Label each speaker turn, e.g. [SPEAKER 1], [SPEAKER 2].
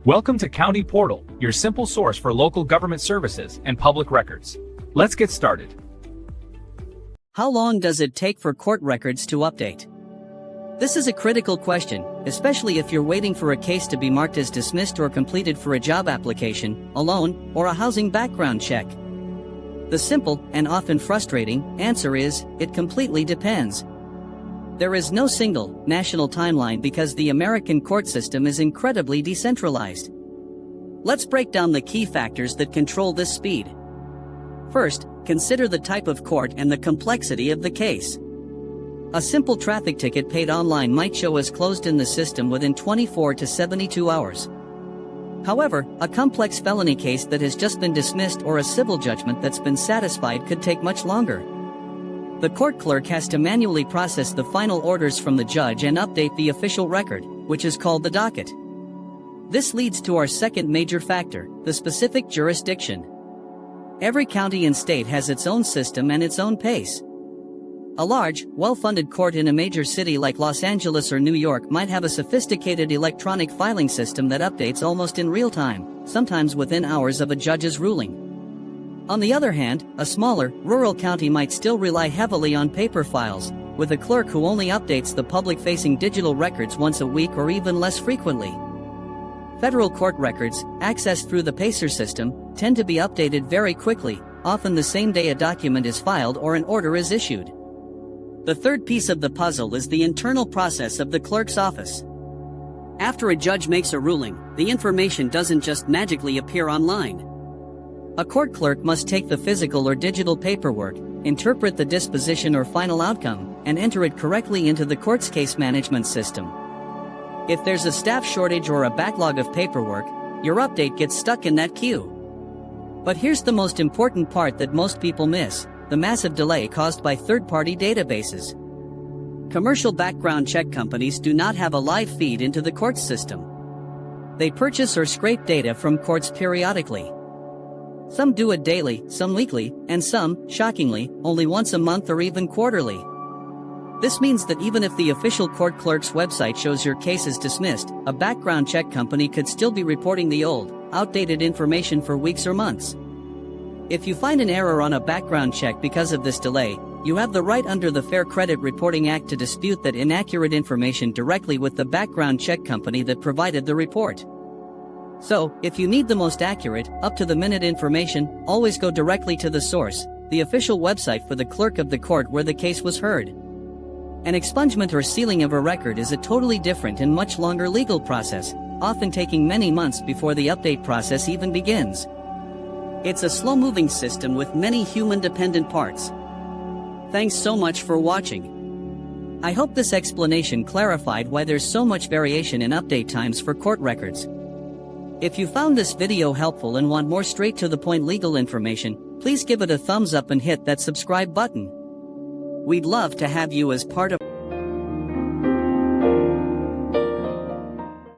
[SPEAKER 1] Welcome to County Portal, your simple source for local government services and public records. Let's get started.
[SPEAKER 2] How long does it take for court records to update? This is a critical question, especially if you're waiting for a case to be marked as dismissed or completed for a job application, a loan, or a housing background check. The simple, and often frustrating, answer is, it completely depends. There is no single, national timeline because the American court system is incredibly decentralized. Let's break down the key factors that control this speed. First, consider the type of court and the complexity of the case. A simple traffic ticket paid online might show as closed in the system within 24 to 72 hours. However, a complex felony case that has just been dismissed or a civil judgment that's been satisfied could take much longer. The court clerk has to manually process the final orders from the judge and update the official record, which is called the docket. This leads to our second major factor, the specific jurisdiction. Every county and state has its own system and its own pace. A large, well-funded court in a major city like Los Angeles or New York might have a sophisticated electronic filing system that updates almost in real time, sometimes within hours of a judge's ruling. On the other hand, a smaller, rural county might still rely heavily on paper files, with a clerk who only updates the public-facing digital records once a week or even less frequently. Federal court records, accessed through the PACER system, tend to be updated very quickly, often the same day a document is filed or an order is issued. The third piece of the puzzle is the internal process of the clerk's office. After a judge makes a ruling, the information doesn't just magically appear online. A court clerk must take the physical or digital paperwork, interpret the disposition or final outcome, and enter it correctly into the court's case management system. If there's a staff shortage or a backlog of paperwork, your update gets stuck in that queue. But here's the most important part that most people miss: the massive delay caused by third-party databases. Commercial background check companies do not have a live feed into the court system. They purchase or scrape data from courts periodically. Some do it daily, some weekly, and some, shockingly, only once a month or even quarterly. This means that even if the official court clerk's website shows your case is dismissed, a background check company could still be reporting the old, outdated information for weeks or months. If you find an error on a background check because of this delay, you have the right under the Fair Credit Reporting Act to dispute that inaccurate information directly with the background check company that provided the report. So, if you need the most accurate, up-to-the-minute information, always go directly to the source, the official website for the clerk of the court where the case was heard. An expungement or sealing of a record is a totally different and much longer legal process, often taking many months before the update process even begins. It's a slow-moving system with many human-dependent parts. Thanks so much for watching. I hope this explanation clarified why there's so much variation in update times for court records. If you found this video helpful and want more straight-to-the-point legal information, please give it a thumbs up and hit that subscribe button. We'd love to have you as part of